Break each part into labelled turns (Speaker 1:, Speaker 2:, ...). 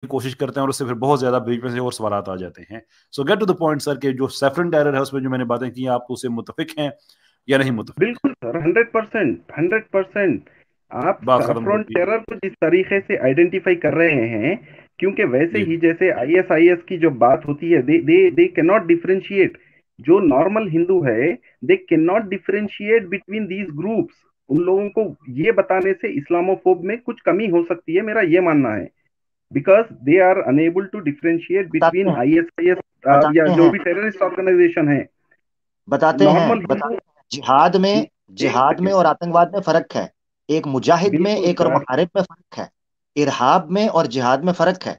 Speaker 1: की कोशिश करते हैं और उससे फिर बहुत ज्यादा बीच में से और सवाल आ जाते हैं। So get to the point sir, कि जो सैफरन टेरर है उसमें जो मैंने बातें की, आप उससे मुतफिक हैं या नहीं मुतफिक?
Speaker 2: बिल्कुल सर, 100%, 100%। आप
Speaker 1: बात खत्म
Speaker 2: सैफरन
Speaker 1: होती है।
Speaker 2: टेरर को जिस तरीके से आइडेंटिफाई कर रहे हैं, क्योंकि वैसे
Speaker 1: जी
Speaker 2: ही जैसे आईएसआईएस की जो बात होती है, दे दे दे कैन नॉट डिफरेंशिएट। जो नॉर्मल हिंदू है, they can not differentiate between these groups. उन लोगों को ये बताने से इस्लामोफोब में कुछ कमी हो सकती है, मेरा ये मानना है। Because they are unable to differentiate
Speaker 3: बताते
Speaker 2: बिटवीन
Speaker 3: हैं,
Speaker 2: आईएसआईएस या
Speaker 3: बताते
Speaker 2: जो
Speaker 3: हैं,
Speaker 2: भी टेररिस्ट ऑर्गेनाइजेशन है।
Speaker 3: बताते हैं,
Speaker 2: नॉर्मल हिंदू।
Speaker 3: बताते हैं। जिहाद में,
Speaker 2: एक
Speaker 3: जिहाद में
Speaker 2: सेकेंड।
Speaker 3: और आतंकवाद में फर्क है। एक मुजाहिद में,
Speaker 2: बिल्कुल
Speaker 3: एक और
Speaker 2: सर।
Speaker 3: मुहारिब में फर्क है। इरहाब में और जिहाद में फर्क है।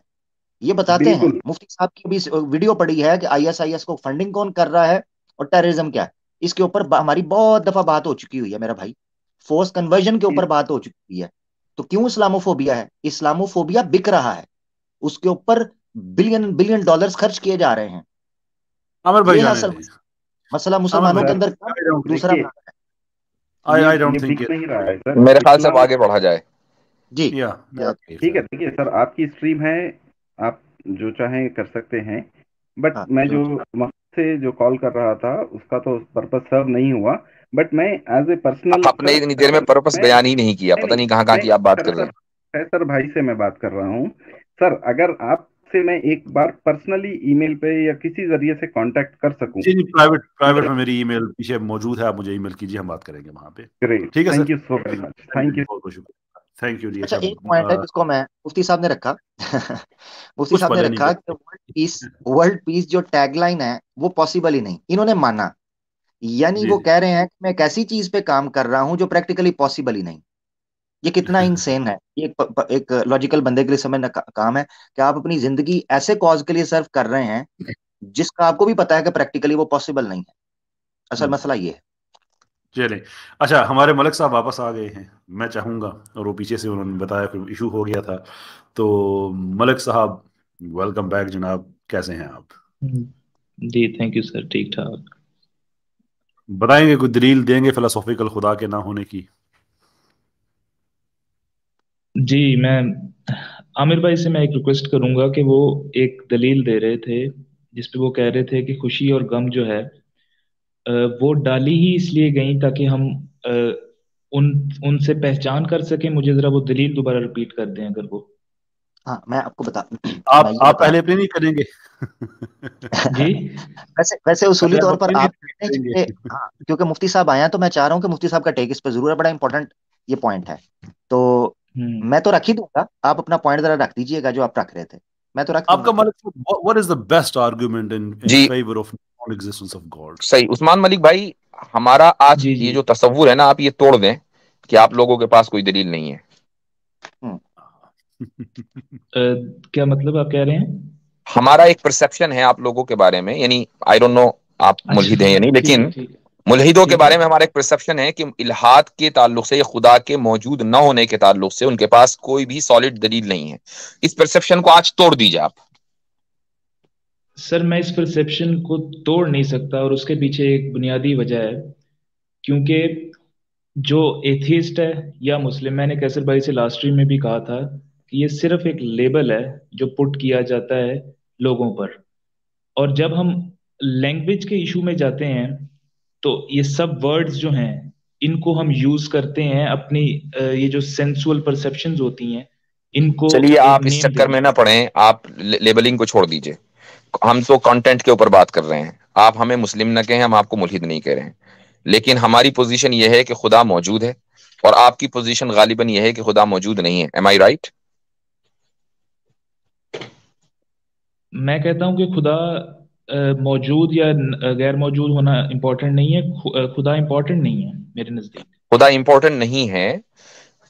Speaker 3: ये बताते हैं।
Speaker 2: बिल्कुल।
Speaker 3: मुफ्ती साहब की भी वीडियो पड़ी है कि आईएसआईएस को फंडिंग कौन कर रहा है और टेररिज्म क्या है। इसके ऊपर हमारी बहुत दफा बात हो चुकी हुई है मेरा भाई। फोर्स कन्वर्जन के ऊपर बात हो चुकी है। तो क्यों इस्लामोफोबिया है? इस्लामोफोबिया बिक रहा है, उसके ऊपर बिलियन बिलियन डॉलर्स खर्च किए जा रहे हैं।
Speaker 1: आमिर भाई
Speaker 3: ये है
Speaker 1: जाने
Speaker 3: असल
Speaker 1: दें।
Speaker 3: मसला।
Speaker 1: आमिर
Speaker 3: मुसलमानों
Speaker 1: भाई,
Speaker 3: के
Speaker 2: सर
Speaker 3: अंदर कम,
Speaker 1: आई डोंट
Speaker 3: दूसरा
Speaker 2: देखिए,
Speaker 3: बड़ा है।
Speaker 1: आई
Speaker 2: ये
Speaker 1: डोंट थिंक।
Speaker 2: बिक नहीं रहा है सर,
Speaker 4: मेरे ख्याल से अब
Speaker 2: इस्लाम।
Speaker 4: आगे बढ़ा जाए।
Speaker 3: जी।
Speaker 1: या
Speaker 2: ठीक है, देखिए सर, आपकी स्ट्रीम है, आप जो चाहें कर सकते हैं। बट
Speaker 3: हाँ
Speaker 2: मैं जो
Speaker 3: क्यों?
Speaker 2: मकसद से जो कॉल कर रहा था, उसका तो पर्पस सर्व नहीं हुआ। बट मैं एज ए पर्सनल
Speaker 4: आपने
Speaker 2: सर,
Speaker 4: इतनी देर में पर्पस
Speaker 2: मैं
Speaker 4: बयान ही नहीं किया,
Speaker 2: नहीं
Speaker 4: पता
Speaker 2: नहीं
Speaker 4: नहीं कहाँ कहाँ
Speaker 2: मैं
Speaker 4: की आप बात कर रहे
Speaker 2: सर
Speaker 4: हैं।
Speaker 2: सर भाई से मैं बात कर रहा हूँ। सर, अगर आपसे मैं एक बार पर्सनली ईमेल पे या किसी जरिए से कांटेक्ट कर सकूं।
Speaker 1: जी जी, प्राइवेट प्राइवेट
Speaker 2: मुझे
Speaker 1: में मेरी ईमेल पीछे मौजूद है, आप मुझे ईमेल कीजिए, हम बात करेंगे वहां पे।
Speaker 2: ग्रेट,
Speaker 1: ठीक है sir.
Speaker 2: Thank you so very much,
Speaker 1: thank you
Speaker 2: thank
Speaker 1: जी,
Speaker 2: यू।
Speaker 1: बहुत बहुत शुक्रिया, थैंक यू जी।
Speaker 3: अच्छा,
Speaker 1: अच्छा
Speaker 3: एक पॉइंट है जिसको मैं, मुफ्ती साहब ने रखा मुफ्ती
Speaker 1: कुछ
Speaker 3: साहब ने
Speaker 1: भले नहीं
Speaker 3: रखा कि
Speaker 1: करते।
Speaker 3: वर्ल्ड पीस जो टैगलाइन है वो पॉसिबल ही नहीं, इन्होंने माना। यानी
Speaker 1: जी
Speaker 3: वो
Speaker 1: जी।
Speaker 3: कह रहे हैं कि मैं एक ऐसी चीज पे काम कर रहा हूं जो प्रैक्टिकली पॉसिबल ही नहीं। ये कितना इनसेन है। ये एक लॉजिकल बंदे के लिए समझना काम है कि आप अपनी जिंदगी ऐसे कॉज के लिए सर्व कर रहे हैं जिसका आपको भी पता है कि प्रैक्टिकली वो पॉसिबल नहीं है। असल
Speaker 1: हम्म,
Speaker 3: मसला ये है।
Speaker 1: चलें। अच्छा, हमारे मलिक साहब वापस आ गए हैं, मैं चाहूंगा, और वो पीछे से उन्होंने बताया कि इशू हो गया था। तो मलिक साहब, वेलकम बैक जनाब, कैसे हैं आप?
Speaker 5: जी थैंक यू सर, ठीक ठाक।
Speaker 1: बताएंगे, कोई दलील देंगे फिलोसॉफिकल खुदा के ना होने की?
Speaker 5: जी मैं आमिर भाई से मैं एक रिक्वेस्ट करूंगा कि वो एक दलील दे रहे थे जिसपे वो कह रहे थे कि खुशी और गम जो है वो डाली ही इसलिए गई ताकि हम अ, उन उनसे पहचान कर सकें। मुझे जरा वो दलील दोबारा रिपीट कर दें अगर वो।
Speaker 3: हाँ मैं आपको बता मैं
Speaker 1: आप
Speaker 3: ये
Speaker 1: आप
Speaker 3: बता
Speaker 1: पहले अपनी नहीं करेंगे?
Speaker 5: जी
Speaker 3: वैसे वैसे उसूली
Speaker 1: पहले आप
Speaker 3: तौर पर
Speaker 1: अपनी नहीं
Speaker 3: आप कहते हैं
Speaker 1: करेंगे?
Speaker 3: कि हाँ, क्योंकि मुफ्ती साहब आए हैं तो मैं चाह रहा हूँ कि मुफ्ती साहब का टेक इस पे जरूर है, बड़ा इंपॉर्टेंट ये पॉइंट है। तो
Speaker 5: हम्म।
Speaker 3: मैं तो रख ही दूंगा, आप अपना पॉइंट जरा रख दीजिएगा जो आप रख रहे थे। मैं तो रख
Speaker 1: आपका
Speaker 3: दूंगा।
Speaker 1: मलिक साहब, what is the best argument in
Speaker 4: जी
Speaker 1: favour of non existence of God?
Speaker 4: सही, उस्मान मलिक भाई, हमारा आज
Speaker 5: जी
Speaker 4: ये
Speaker 5: जी।
Speaker 4: जो तसव्वुर है ना, आप ये तोड़ दें कि आप लोगों के पास कोई दलील नहीं है।
Speaker 3: हम्म।
Speaker 5: क्या मतलब आप कह रहे हैं?
Speaker 4: हमारा एक परसेप्शन है आप लोगों के बारे में, यानी आई डोंट नो आप मुल्हिद हैं
Speaker 5: अच्छा
Speaker 4: या नहीं,
Speaker 5: ठीक है
Speaker 4: लेकिन
Speaker 5: ठीक है
Speaker 4: मुल्हिदों के
Speaker 5: ठीक है।
Speaker 4: बारे में हमारा एक परसेप्शन है कि इल्हाद के ताल्लुक से या खुदा के मौजूद न होने के ताल्लुक से उनके पास कोई भी सॉलिड दलील नहीं है। इस परसेप्शन को आज तोड़ दीजिए आप।
Speaker 5: सर मैं इस परसेप्शन को तोड़ नहीं सकता और उसके पीछे एक बुनियादी वजह है। क्योंकि जो एथियस्ट है या मुस्लिम, मैंने कैसर भाई से लास्ट स्ट्रीम में भी कहा था कि ये सिर्फ एक लेबल है जो पुट किया जाता है लोगों पर। और जब हम लैंग्वेज के इशू में जाते हैं तो ये सब वर्ड्स जो हैं इनको हम यूज करते हैं अपनी ये जो सेंसुअल परसेप्शंस होती हैं इनको
Speaker 4: चलिए
Speaker 5: एक
Speaker 4: आप इस
Speaker 5: नेम
Speaker 4: चक्कर
Speaker 5: देने
Speaker 4: में ना
Speaker 5: के लिए।
Speaker 4: पड़े, आप लेबलिंग को छोड़ दीजिए। हम तो कंटेंट के ऊपर बात कर रहे हैं। आप हमें मुस्लिम न कहें, हम आपको मुल्हिद नहीं कह रहे हैं, लेकिन हमारी पोजीशन यह है कि खुदा मौजूद है और आपकी पोजीशन गालिबन यह है कि खुदा मौजूद नहीं है। एम आई राइट?
Speaker 5: मैं कहता हूँ कि खुदा मौजूद या गैर मौजूद होना इम्पोर्टेंट नहीं है। खुदा इम्पोर्टेंट नहीं है मेरे नज़दीक।
Speaker 4: खुदा इंपॉर्टेंट नहीं है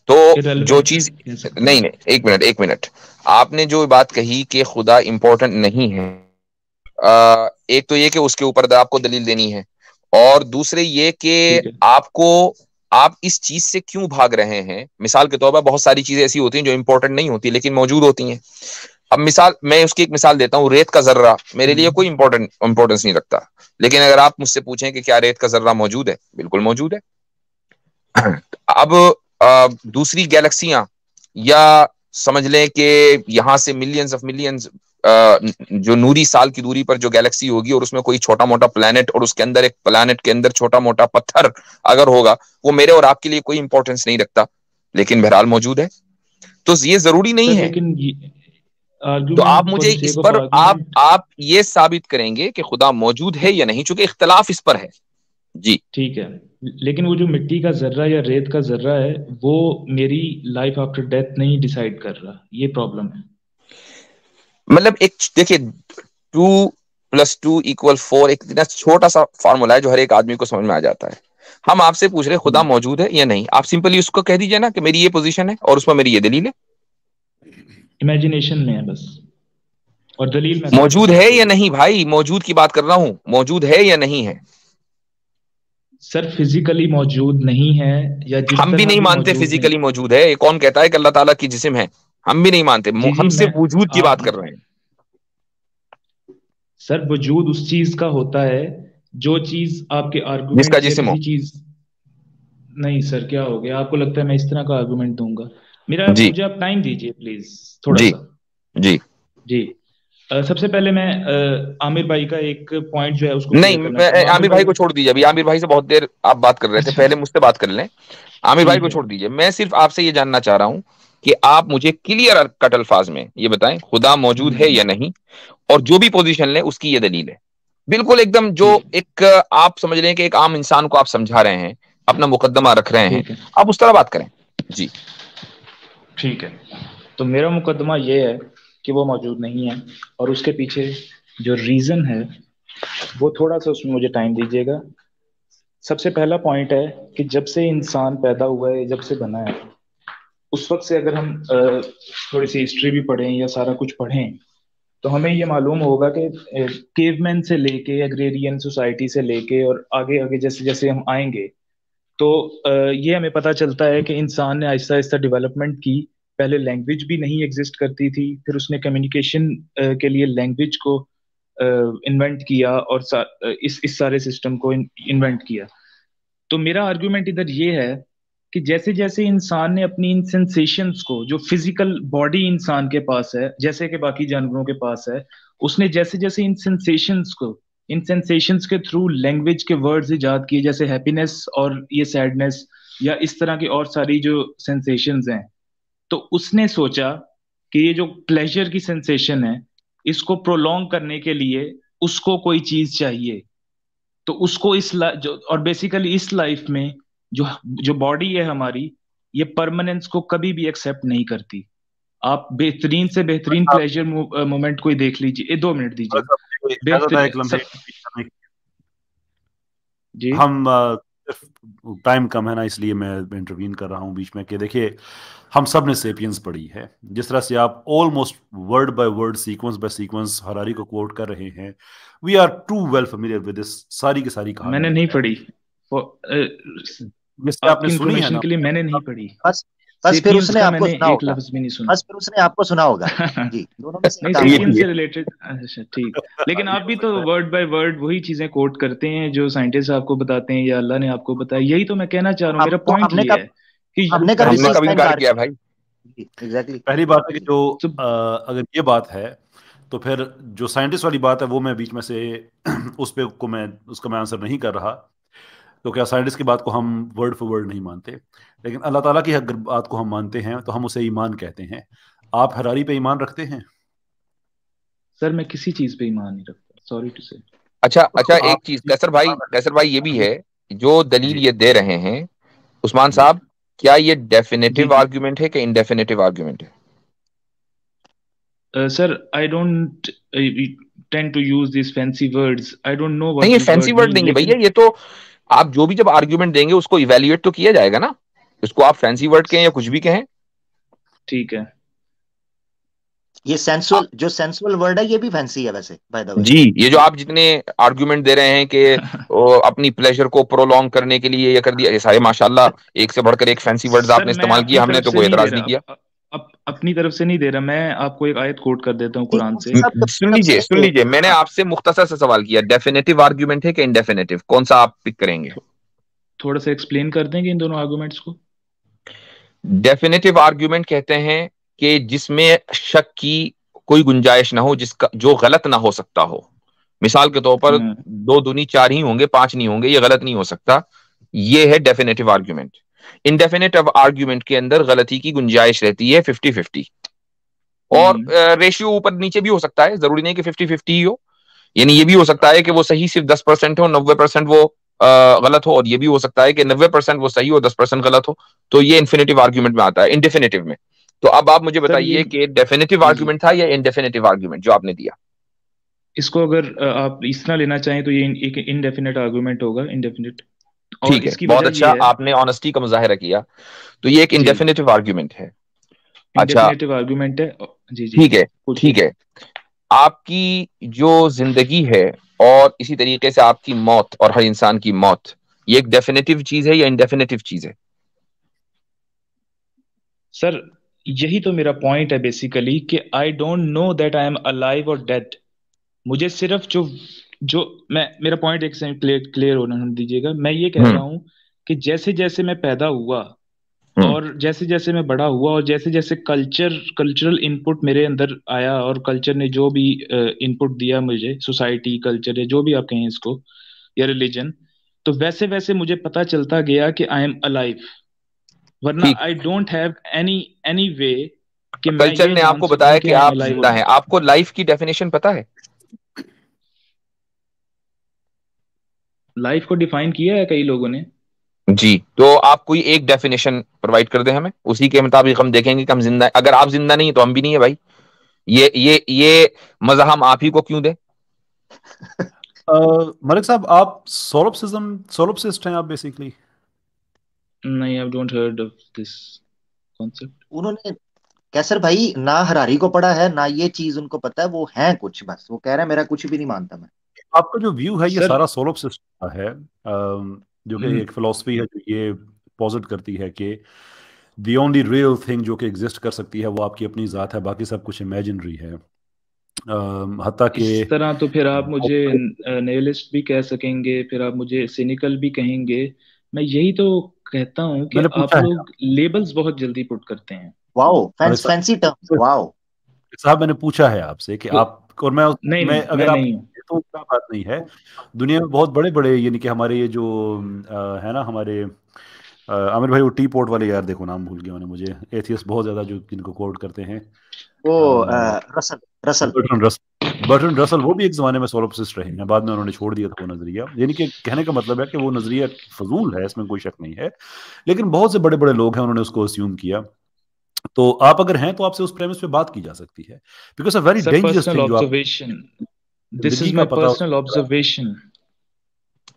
Speaker 4: तो जो
Speaker 5: इररेलेवेंट
Speaker 4: चीज,
Speaker 5: कह सकते
Speaker 4: नहीं
Speaker 5: हैं।
Speaker 4: नहीं, एक मिनट एक मिनट, आपने जो बात कही कि खुदा इंपॉर्टेंट नहीं है, एक तो ये कि उसके ऊपर आपको दलील देनी है, और दूसरे ये कि
Speaker 5: ठीक है।
Speaker 4: आपको, आप इस चीज से क्यों भाग रहे हैं। मिसाल के तौर पर बहुत सारी चीजें ऐसी होती हैं जो इंपॉर्टेंट नहीं होती लेकिन मौजूद होती हैं। अब मिसाल, मैं उसकी एक मिसाल देता हूँ, रेत का जर्रा मेरे लिए कोई
Speaker 5: हम्म।
Speaker 4: इंपॉर्टेंस नहीं रखता, लेकिन अगर आप मुझसे पूछें कि क्या रेत का जर्रा मौजूद है, बिल्कुल मौजूद है। अब दूसरी गैलेक्सियां या समझ लें कि यहां से मिलियंस ऑफ मिलियंस जो नूरी साल की दूरी पर जो गैलेक्सी होगी और उसमें कोई छोटा मोटा प्लेनेट और उसके अंदर एक प्लेनेट के अंदर छोटा मोटा पत्थर अगर होगा, वो मेरे और आपके लिए कोई इंपॉर्टेंस नहीं रखता, लेकिन बहरहाल मौजूद है। तो ये जरूरी नहीं है।
Speaker 5: लेकिन
Speaker 4: तो आप मुझे इस पर आप ये साबित करेंगे कि खुदा मौजूद है या नहीं, चूंकि इख्तलाफ इस पर है। जी
Speaker 5: ठीक है, लेकिन वो जो मिट्टी का जर्रा या रेत का जर्रा है वो मेरी लाइफ आफ्टर डेथ नहीं डिसाइड कर रहा, ये प्रॉब्लम है।
Speaker 4: मतलब एक देखिए 2+2=4 एक इतना छोटा सा फॉर्मूला है जो हर एक आदमी को समझ में आ जाता है। हम आपसे पूछ रहे खुदा मौजूद है या नहीं, आप सिंपली उसको कह दीजिए ना कि मेरी ये पोजीशन है और उसमें मेरी ये दलील है।
Speaker 5: इमेजिनेशन में है बस, और दलील में
Speaker 4: मौजूद है या नहीं भाई, मौजूद की बात कर रहा हूं, मौजूद है या नहीं है।
Speaker 5: सर फिजिकली मौजूद नहीं है, या जिस
Speaker 4: हम भी
Speaker 5: तरह
Speaker 4: नहीं मानते फिजिकली मौजूद है। कौन कहता है कि अल्लाह ताला की जिस्म है? हम भी नहीं मानते, हम सिर्फ वजूद की बात कर रहे हैं।
Speaker 5: सर वजूद उस चीज का होता है जो चीज आपके आर्गुमेंट
Speaker 4: जिसका जिस्म हो।
Speaker 5: चीज नहीं सर, क्या हो गया, आपको लगता है मैं इस तरह का आर्गुमेंट दूंगा? मुझे आप टाइम दीजिए प्लीज थोड़ा सा।
Speaker 4: जी
Speaker 5: जी सबसे पहले मैं आमिर भाई का एक पॉइंट जो है उसको
Speaker 4: नहीं, आमिर भाई को छोड़ दीजिए, अभी आमिर भाई से बहुत देर आप बात कर रहे थे, पहले मुझसे बात कर लें। आमिर भाई को छोड़ दीजिए, मैं सिर्फ आपसे ये जानना चाह रहा हूं कि आप मुझे क्लियर कट अल्फाज में ये बताएं खुदा मौजूद है या नहीं, और जो भी पोजीशन ले उसकी ये दलील है। बिल्कुल एकदम जो एक आप समझ रहे हैं कि एक आम इंसान को आप समझा रहे हैं, अपना मुकदमा रख रहे हैं, आप उस तरह बात करें। जी
Speaker 5: ठीक है, तो मेरा मुकदमा ये है कि वो मौजूद नहीं है, और उसके पीछे जो रीजन है वो थोड़ा सा उसमें मुझे टाइम दीजिएगा। सबसे पहला पॉइंट है कि जब से इंसान पैदा हुआ है, जब से बना है, उस वक्त से अगर हम थोड़ी सी हिस्ट्री भी पढ़ें या सारा कुछ पढ़ें तो हमें ये मालूम होगा कि केवमैन से लेके एग्रेरियन सोसाइटी से लेके और आगे आगे जैसे जैसे हम आएंगे तो ये हमें पता चलता है कि इंसान ने आहिस्ता आहिस्ता डेवलपमेंट की। पहले लैंग्वेज भी नहीं एग्जिस्ट करती थी, फिर उसने कम्युनिकेशन के लिए लैंग्वेज को इन्वेंट किया और इस सारे सिस्टम को इन्वेंट किया। तो मेरा आर्गुमेंट इधर ये है कि जैसे जैसे इंसान ने अपनी इन सेंसेशंस को, जो फिजिकल बॉडी इंसान के पास है जैसे कि बाकी जानवरों के पास है, उसने जैसे जैसे इन सेंसेशंस के थ्रू लैंग्वेज के वर्ड्स इजाद किए, जैसे हैप्पीनेस और ये सैडनेस या इस तरह की और सारी जो सेंसेशंस हैं, तो उसने सोचा कि ये जो प्लेजर की सेंसेशन है इसको प्रोलॉन्ग करने के लिए उसको कोई चीज चाहिए। तो उसको और बेसिकली इस लाइफ में जो जो बॉडी है हमारी, ये परमानेंस को कभी भी एक्सेप्ट नहीं करती। आप बेहतरीन से बेहतरीन प्लेजर मोमेंट कोई देख लीजिए। 2 मिनट दीजिए।
Speaker 1: जी हम टाइम कम है ना, इसलिए मैं इंटरवीन कर रहा हूँ बीच में कि देखिए हम सब ने सेपियंस पढ़ी है, जिस तरह से आप almost word by word sequence by sequence Harari को कोट कर रहे हैं, we are too well familiar with this सारी की सारी कहानी।
Speaker 5: मैंने नहीं पढ़ी,
Speaker 1: आपने सुनी है ना?
Speaker 5: के लिए मैंने नहीं पढ़ी।
Speaker 3: बस फिर उसने आपको सुना
Speaker 5: एक
Speaker 3: होगा।
Speaker 5: लफ्ज भी नहीं सुना।
Speaker 3: बस फिर उसने आपको सुना होगा। जी दोनों में से
Speaker 5: नहीं, सेपियंस से रिलेटेड। अच्छा ठीक, लेकिन आप भी तो वर्ड बाय वर्ड वही चीजें कोट करते हैं जो साइंटिस्ट आपको बताते हैं या अल्लाह ने आपको बताया। यही तो मैं कहना चाह रहा हूँ। मेरा पॉइंट ये है कि
Speaker 3: हमने कभी
Speaker 4: इनकार किया भाई।
Speaker 3: एग्जैक्टली
Speaker 1: पहली बात है कि जो अगर ये बात है तो फिर जो साइंटिस्ट वाली बात है वो मैं बीच में से उसका मैं आंसर नहीं कर रहा। तो क्या साइंटिस्ट की बात को हम वर्ड फॉर वर्ड नहीं मानते, लेकिन अल्लाह ताला की अगर बात को हम मानते हैं तो हम उसे ईमान कहते हैं। आप हरारी पे ईमान रखते हैं?
Speaker 5: सर मैं किसी चीज पे ईमान नहीं रखता, सॉरी टू से।
Speaker 4: अच्छा, एक चीज कैसर भाई ये भी है जो दलील ये दे रहे हैं उस्मान साहब, क्या ये डेफिनेटिव आर्गुमेंट है कि इंडेफिनेटिव आर्गुमेंट है?
Speaker 5: Sir I don't tend to use this fancy words, I don't know what.
Speaker 4: नहीं, ये फैंसी वर्ड नहीं है भैया, ये तो आप जो भी जब आर्गुमेंट देंगे उसको इवैल्यूएट तो किया जाएगा ना। इसको आप फैंसी वर्ड कहें या कुछ भी कहें,
Speaker 5: ठीक है।
Speaker 3: ये सेंसुअल वर्ड है, ये भी फैंसी है वैसे बाय द वे।
Speaker 4: जी, ये जो आप जितने आर्गुमेंट दे रहे हैं कि अपनी प्लेजर को प्रोलॉन्ग करने के लिए ये कर दिया, सारे माशाल्लाह एक से बढ़कर एक फैंसी वर्ड्स आपने इस्तेमाल किया, हमने तो कोई एतराज नहीं किया।
Speaker 5: अपनी तरफ से नहीं दे रहा, मैं आपको एक आयत कोट कर देता हूँ कुरान से।
Speaker 4: सुन लीजिए, मैंने आपसे मुख्तसर से सवाल किया, डेफिनेटिव आर्गुमेंट है कि इंडेफिनेटिव, कौन सा आप पिक करेंगे?
Speaker 5: थोड़ा सा एक्सप्लेन कर देंगे इन दोनों आर्गुमेंट्स को।
Speaker 4: डेफिनेटिव आर्गुमेंट कहते हैं कि जिसमें शक की कोई गुंजाइश ना हो, जिसका जो गलत ना हो सकता हो। मिसाल के तौर पर 2 दूनी 4 ही होंगे, 5 नहीं होंगे, ये गलत नहीं हो सकता। ये है डेफिनेटिव आर्ग्यूमेंट। इंडेफिनेटिव आर्ग्यूमेंट के अंदर गलती की गुंजाइश रहती है 50-50, और रेशियो ऊपर नीचे भी हो सकता है, जरूरी नहीं कि 50-50 ही हो। यानी ये भी हो सकता है कि वो सही सिर्फ 10% हो, 90% वो गलत हो, और ये भी हो सकता है कि 90% वो सही हो, 10% गलत हो। तो ये इन्फिनेटिव आर्ग्यूमेंट में आता है, इंडेफिनेटिव में। तो अब आप मुझे बताइए कि डेफिनेटिव आर्ग्यूमेंट था या इंडेफिनेटिव आर्ग्यूमेंट जो आपने दिया?
Speaker 5: इसको अगर आप इस तरह लेना चाहें तो ये एक इनडेफिनेट आर्गुमेंट होगा, इनडेफिनेट। और
Speaker 4: ठीक है,
Speaker 5: इसकी
Speaker 4: बहुत
Speaker 5: वजह
Speaker 4: अच्छा,
Speaker 5: ये है,
Speaker 4: आपने ऑनेस्टी का मुजाहिरा किया। तो ये एक
Speaker 5: जी,
Speaker 4: इंडेफिनेटिव आर्ग्यूमेंट है। अच्छा,
Speaker 5: इंडेफिनेटिव आर्गुमेंट है। जी जी,
Speaker 4: ठीक है,
Speaker 5: पूछिए।
Speaker 4: ठीक है। आपकी जो जिंदगी है और इसी तरीके से आपकी मौत और हर इंसान की मौत, ये एक डेफिनेटिव चीज है या इंडेफिनेटिव चीज है?
Speaker 5: सर यही तो मेरा पॉइंट है बेसिकली, कि आई don't know that I am alive और डेड। मुझे सिर्फ जो जो मैं, मेरा पॉइंट एक सेकंड क्लियर होने दीजिएगा। मैं ये कह रहा हूं कि जैसे जैसे मैं पैदा हुआ
Speaker 4: हम्म
Speaker 5: और जैसे जैसे मैं बड़ा हुआ और जैसे जैसे कल्चरल इनपुट मेरे अंदर आया, और कल्चर ने जो भी इनपुट दिया मुझे, सोसाइटी, कल्चर, या जो भी आप कहें इसको, या रिलीजन, तो वैसे वैसे मुझे पता चलता गया कि आई एम अलाइव। वरना
Speaker 4: ठीक।
Speaker 5: I don't have any any way कि मैं
Speaker 4: कल्चर
Speaker 5: ये
Speaker 4: ने
Speaker 5: जान
Speaker 4: आपको
Speaker 5: सकूं
Speaker 4: बताया
Speaker 5: कि
Speaker 4: कि
Speaker 5: आई एम
Speaker 4: आप
Speaker 5: अलाइव और
Speaker 4: जिंदा हैं।
Speaker 5: डेड।
Speaker 4: आपको लाइफ की डेफिनेशन पता है?
Speaker 5: लाइफ को डिफाइन किया है कई लोगों ने।
Speaker 4: जी, तो आप कोई एक डेफिनेशन प्रोवाइड कर दें हमें, उसी के मुताबिक हम देखेंगे कि हम जिंदा है। अगर आप जिंदा नहीं है तो हम भी नहीं है भाई। ये मजा हम आप ही को क्यों दें?
Speaker 1: मलिक साहब, आप सोलोप्सिस्ट हैं आप बेसिकली?
Speaker 5: नहीं, I don't heard of this concept.
Speaker 3: उन्होंने, कैसर भाई, ना हरारी को पढ़ा है ना ये चीज उनको पता है, वो है कुछ, बस वो कह रहे हैं मेरा कुछ भी नहीं मानता मैं।
Speaker 1: आपका जो व्यू है ये
Speaker 5: सर
Speaker 1: सारा सोलोप्सिस्ट का है, जो कि एक फिलॉसफी है जो ये पॉजिट करती है कि द ओनली रियल थिंग जो कि एग्जिस्ट कर सकती है वो आपकी अपनी ज़ात है, बाकी सब कुछ इमेजिनरी है। हत्ता
Speaker 5: इस
Speaker 1: कि
Speaker 5: तरह तो फिर आप मुझे निहिलिस्ट भी कह सकेंगे, फिर आप मुझे सिनिकल भी कहेंगे। मैं यही तो कहता हूं कि
Speaker 1: मैंने
Speaker 5: आप
Speaker 1: पूछा है
Speaker 5: लोग लेबल्स बहुत जल्दी पुट करते हैं।
Speaker 3: वाओ,
Speaker 1: मलिक
Speaker 3: फैंसी टर्म्स,
Speaker 1: साहब,
Speaker 3: वाओ।
Speaker 1: मैंने पूछा है आपसे कि
Speaker 5: तो
Speaker 1: आप, और
Speaker 5: नहीं
Speaker 1: मैं
Speaker 5: नहीं, मैं
Speaker 1: अगर आप,
Speaker 5: नहीं हूँ।
Speaker 1: तो क्या बात नहीं है। दुनिया में बहुत बड़े बड़े, यानी कि हमारे ये जो है ना, हमारे आमिर भाई, वो टी पोर्ट वाले, यार देखो नाम भूल गया मैंने, मुझे एथियस्ट बहुत ज्यादा जो जिनको कोट करते हैं,
Speaker 3: वो रसल रसल।
Speaker 1: बर्ट्रन रसल। बर्ट्रन रसल वो भी एक जमाने में सोलोप्सिस्ट रहे हैं, बाद में उन्होंने छोड़ दिया था वो नजरिया। यानी कि कहने का मतलब है कि वो नजरिया फजूल है, इसमें कोई शक नहीं है, लेकिन बहुत से बड़े बड़े लोग हैं उन्होंने उसको अस्यूम किया। तो आप अगर हैं तो आपसे उस प्रेमिस पे बात की जा सकती है, because a very
Speaker 5: sir
Speaker 1: dangerous
Speaker 5: personal
Speaker 1: thing जो आप
Speaker 5: ऑब्जर्वेशन, दिस
Speaker 1: जिंदगी
Speaker 5: इज
Speaker 1: का
Speaker 5: माय
Speaker 1: पता
Speaker 5: पर्सनल ऑब्जर्वेशन।